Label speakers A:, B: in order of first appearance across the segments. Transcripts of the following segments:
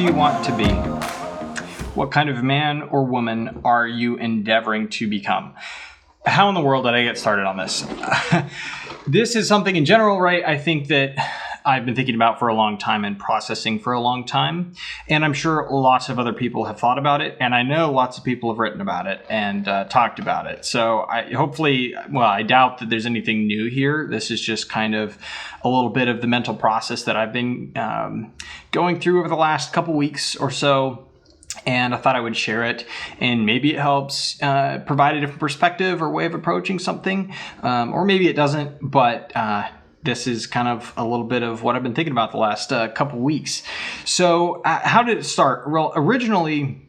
A: you want to be? What kind of man or woman are you endeavoring to become? How in the world did I get started on this? This is something in general, right? I think that I've been thinking about for a long time and processing for a long time. And I'm sure lots of other people have thought about it. And I know lots of people have written about it and talked about it. So I doubt that there's anything new here. This is just kind of a little bit of the mental process that I've been going through over the last couple weeks or so. And I thought I would share it, and maybe it helps provide a different perspective or way of approaching something, or maybe it doesn't, but this is kind of a little bit of what I've been thinking about the last couple weeks. So how did it start? Well, originally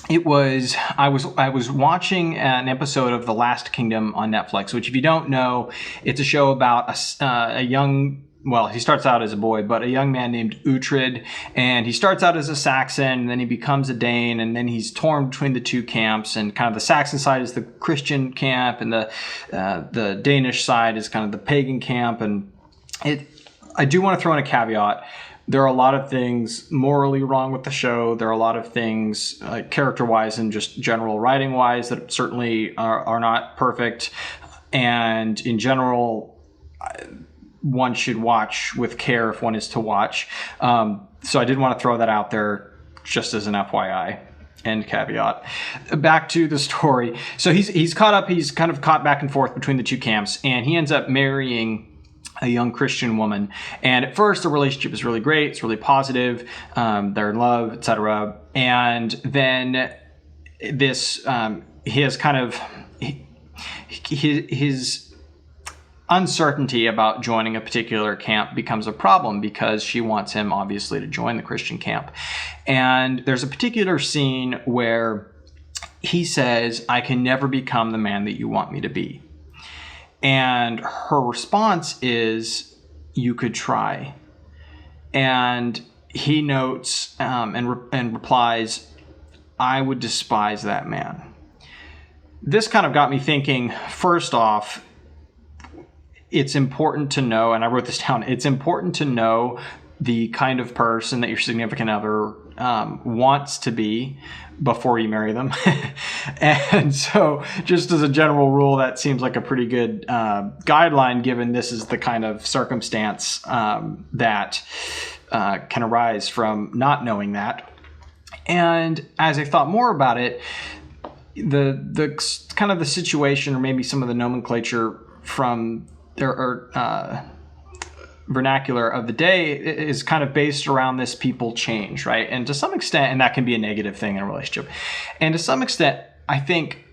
A: it was I was watching an episode of The Last Kingdom on Netflix, which if you don't know, it's a show about a young, well, he starts out as a boy, but a young man named Uhtred, and he starts out as a Saxon, and then he becomes a Dane, and then he's torn between the two camps, and kind of the Saxon side is the Christian camp, and the Danish side is kind of the pagan camp. And I do want to throw in a caveat. There are a lot of things morally wrong with the show. There are a lot of things character-wise and just general writing-wise that certainly are not perfect, and in general, one should watch with care if one is to watch. So I did want to throw that out there just as an FYI and caveat. Back to the story. So he's caught up. He's kind of caught back and forth between the two camps, and he ends up marrying a young Christian woman. And at first, the relationship is really great. It's really positive. They're in love, etc. And then this, his uncertainty about joining a particular camp becomes a problem because she wants him obviously to join the Christian camp. And there's a particular scene where he says, "I can never become the man that you want me to be." And her response is, "You could try." And he notes and replies, "I would despise that man." This kind of got me thinking, first off, it's important to know, and I wrote this down, it's important to know the kind of person that your significant other wants to be before you marry them. And so just as a general rule, that seems like a pretty good guideline, given this is the kind of circumstance that can arise from not knowing that. And as I thought more about it, the kind of the situation, or maybe some of the nomenclature from vernacular of the day is kind of based around this people change, right? And to some extent, and that can be a negative thing in a relationship. And to some extent, I think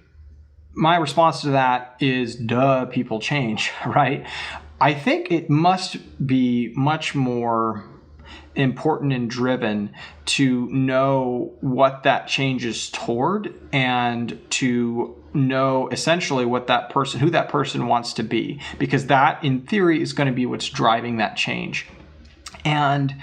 A: my response to that is, duh, people change, right? I think it must be much more important and driven to know what that changes toward, and to know essentially who that person wants to be, because that in theory is going to be what's driving that change. And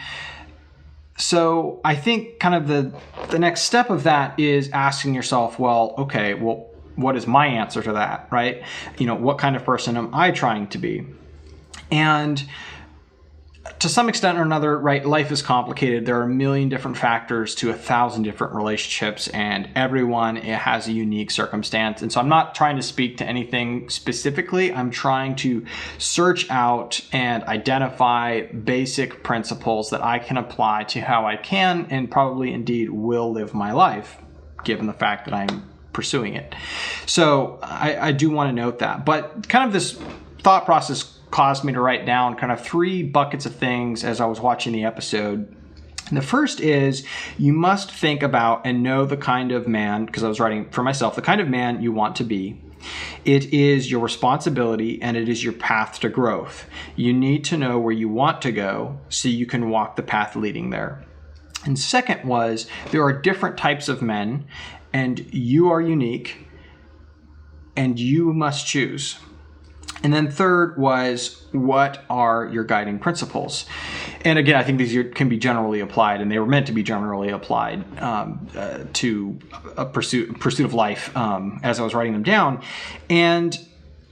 A: so I think kind of the next step of that is asking yourself, well, okay, well, what is my answer to that, right? What kind of person am I trying to be? And to some extent or another, right, life is complicated. There are a million different factors to 1,000 different relationships, and everyone has a unique circumstance. And so I'm not trying to speak to anything specifically. I'm trying to search out and identify basic principles that I can apply to how I can and probably indeed will live my life, given the fact that I'm pursuing it. So I do want to note that. But kind of this thought process caused me to write down kind of 3 buckets of things as I was watching the episode. And the first is, you must think about and know the kind of man, because I was writing for myself, the kind of man you want to be. It is your responsibility, and it is your path to growth. You need to know where you want to go so you can walk the path leading there. And second was, there are different types of men, and you are unique, and you must choose. And then third was, what are your guiding principles? And again, I think these can be generally applied, and they were meant to be generally applied to a pursuit of life as I was writing them down. And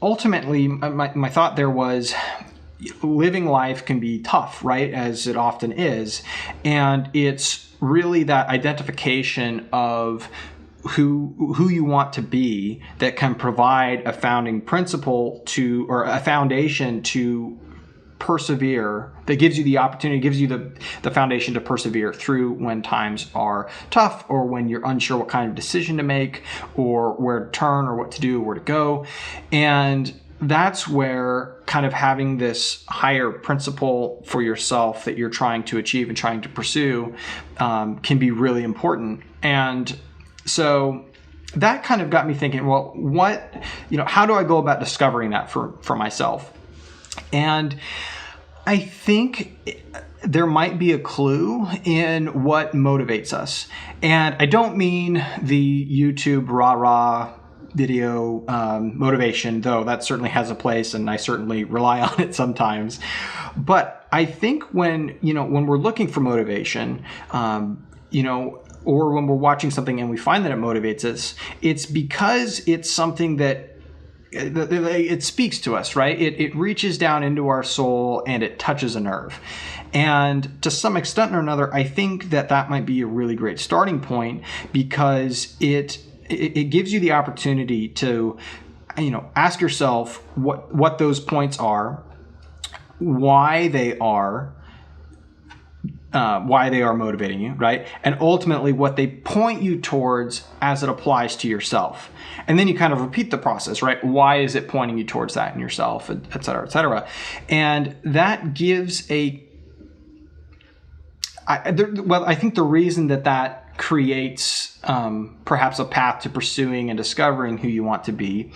A: ultimately, my thought there was, living life can be tough, right? As it often is. And it's really that identification of who you want to be that can provide a founding principle to, or a foundation to persevere, that gives you the opportunity, gives you the foundation to persevere through when times are tough, or when you're unsure what kind of decision to make, or where to turn, or what to do, or where to go. And that's where kind of having this higher principle for yourself that you're trying to achieve and trying to pursue can be really important. And so that kind of got me thinking, well, how do I go about discovering that for myself? And I think there might be a clue in what motivates us. And I don't mean the YouTube rah-rah video motivation, though that certainly has a place and I certainly rely on it sometimes. But I think when we're looking for motivation, or when we're watching something and we find that it motivates us, it's because it's something that it speaks to us, right? It reaches down into our soul and it touches a nerve. And to some extent or another, I think that might be a really great starting point, because it gives you the opportunity to, ask yourself what those points are, why they are motivating you, right? And ultimately what they point you towards as it applies to yourself. And then you kind of repeat the process, right? Why is it pointing you towards that in yourself, et cetera, et cetera. And that gives I think the reason that creates perhaps a path to pursuing and discovering who you want to be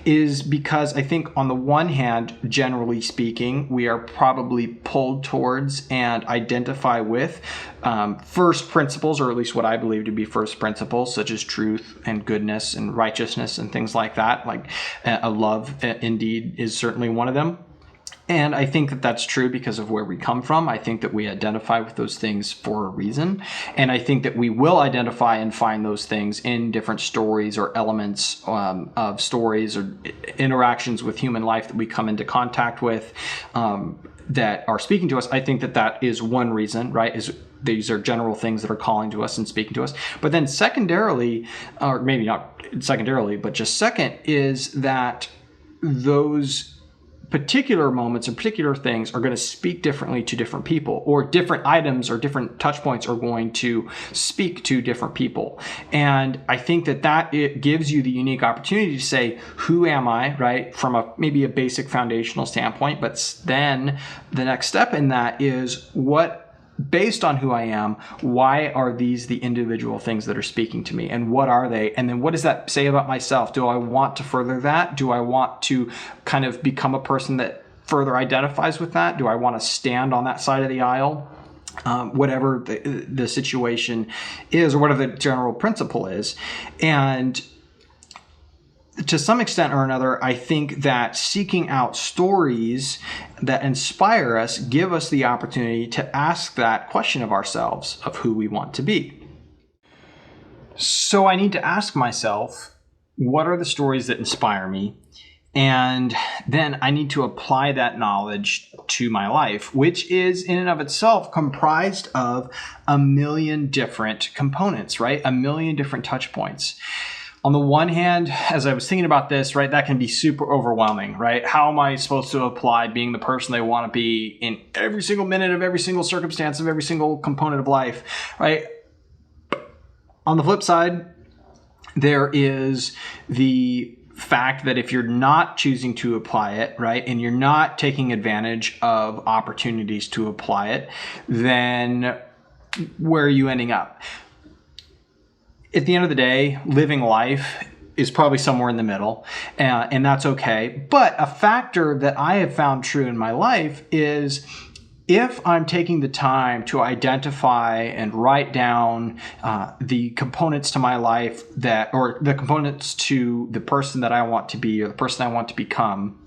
A: is because I think on the one hand, generally speaking, we are probably pulled towards and identify with first principles, or at least what I believe to be first principles, such as truth and goodness and righteousness and things like that. Like love indeed is certainly one of them. And I think that that's true because of where we come from. I think that we identify with those things for a reason. And I think that we will identify and find those things in different stories or elements of stories or interactions with human life that we come into contact with that are speaking to us. I think that is one reason, right? These are general things that are calling to us and speaking to us. But then secondarily, or maybe not secondarily, but just second, is that those particular moments and particular things are going to speak differently to different people, or different items or different touch points are going to speak to different people. And I think that it gives you the unique opportunity to say, who am I, right? From maybe a basic foundational standpoint, but then the next step in that is based on who I am, why are these the individual things that are speaking to me, and what are they? And then what does that say about myself? Do I want to further that? Do I want to kind of become a person that further identifies with that? Do I want to stand on that side of the aisle? Whatever the situation is, or whatever the general principle is. And to some extent or another, I think that seeking out stories that inspire us give us the opportunity to ask that question of ourselves, of who we want to be. So I need to ask myself, what are the stories that inspire me? And then I need to apply that knowledge to my life, which is in and of itself comprised of a million different components, right? A million different touch points. On the one hand, as I was thinking about this, right, that can be super overwhelming, right? How am I supposed to apply being the person I want to be in every single minute of every single circumstance of every single component of life, right? On the flip side, there is the fact that if you're not choosing to apply it, right, and you're not taking advantage of opportunities to apply it, then where are you ending up? At the end of the day, living life is probably somewhere in the middle, and that's okay. But a factor that I have found true in my life is if I'm taking the time to identify and write down the components to my life or the components to the person that I want to be or the person I want to become,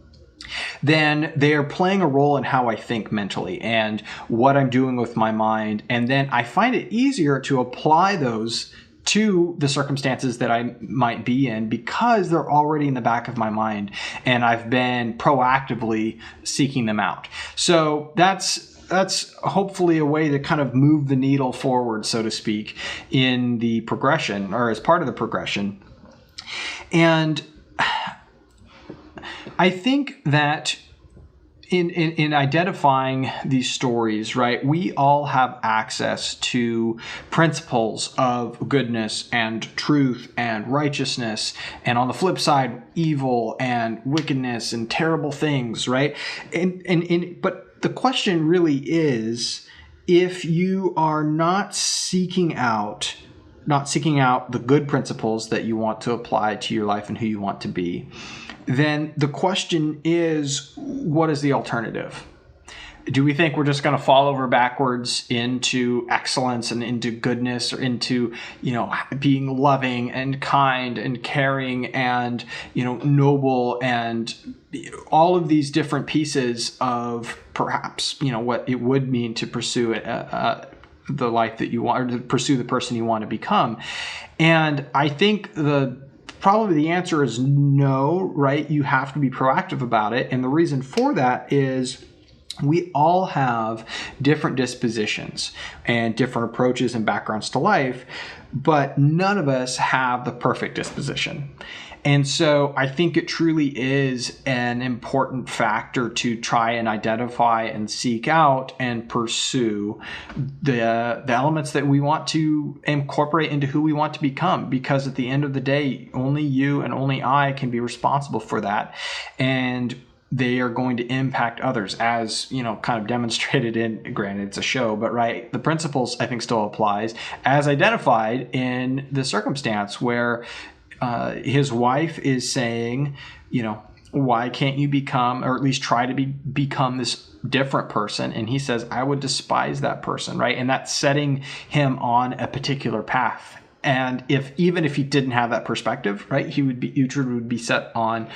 A: then they are playing a role in how I think mentally and what I'm doing with my mind. And then I find it easier to apply those to the circumstances that I might be in because they're already in the back of my mind and I've been proactively seeking them out. So that's that's hopefully a way to kind of move the needle forward, so to speak, in the progression, or as part of the progression. And I think that in identifying these stories, right, we all have access to principles of goodness and truth and righteousness, and on the flip side, evil and wickedness and terrible things, right? But the question really is, if you are not seeking out the good principles that you want to apply to your life and who you want to be, then the question is, what is the alternative? Do we think we're just going to fall over backwards into excellence and into goodness, or into, being loving and kind and caring and, noble, and all of these different pieces of perhaps, what it would mean to pursue the life that you want, or to pursue the person you want to become? And I think probably the answer is no, right? You have to be proactive about it. And the reason for that is we all have different dispositions and different approaches and backgrounds to life, but none of us have the perfect disposition. And so I think it truly is an important factor to try and identify and seek out and pursue the elements that we want to incorporate into who we want to become, because at the end of the day, only you and only I can be responsible for that. And they are going to impact others, as, kind of demonstrated in, granted it's a show, but right, the principles I think still applies as identified in the circumstance where his wife is saying, why can't you become, or at least try to become this different person? And he says, I would despise that person, right? And that's setting him on a particular path. And even if he didn't have that perspective, right, Uhtred would be set on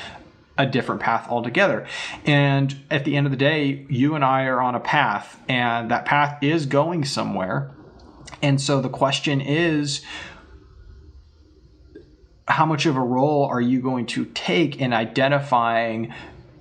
A: a different path altogether. And at the end of the day, you and I are on a path, and that path is going somewhere. And so the question is, how much of a role are you going to take in identifying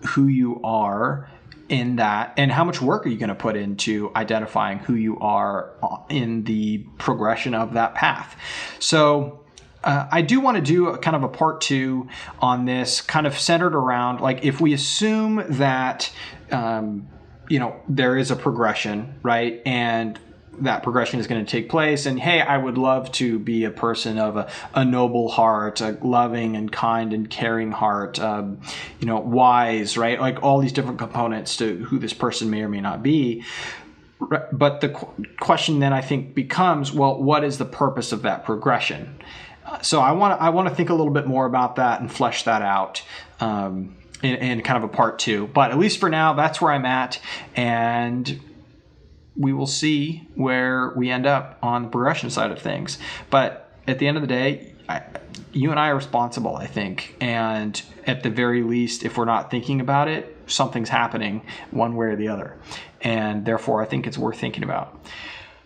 A: who you are in that, and how much work are you going to put into identifying who you are in the progression of that path? So I do want to do a kind of a part 2 on this, kind of centered around, like, if we assume that there is a progression, right, and that progression is going to take place, and hey, I would love to be a person of a noble heart, a loving and kind and caring heart, wise, right? Like all these different components to who this person may or may not be. But the question then, I think, becomes, well, what is the purpose of that progression? So I want to think a little bit more about that and flesh that out in kind of a part 2. But at least for now, that's where I'm at, and we will see where we end up on the progression side of things. But at the end of the day, you and I are responsible, I think. And at the very least, if we're not thinking about it, something's happening one way or the other. And therefore, I think it's worth thinking about.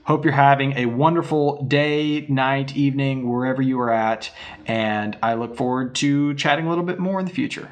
A: Hope you're having a wonderful day, night, evening, wherever you are at. And I look forward to chatting a little bit more in the future.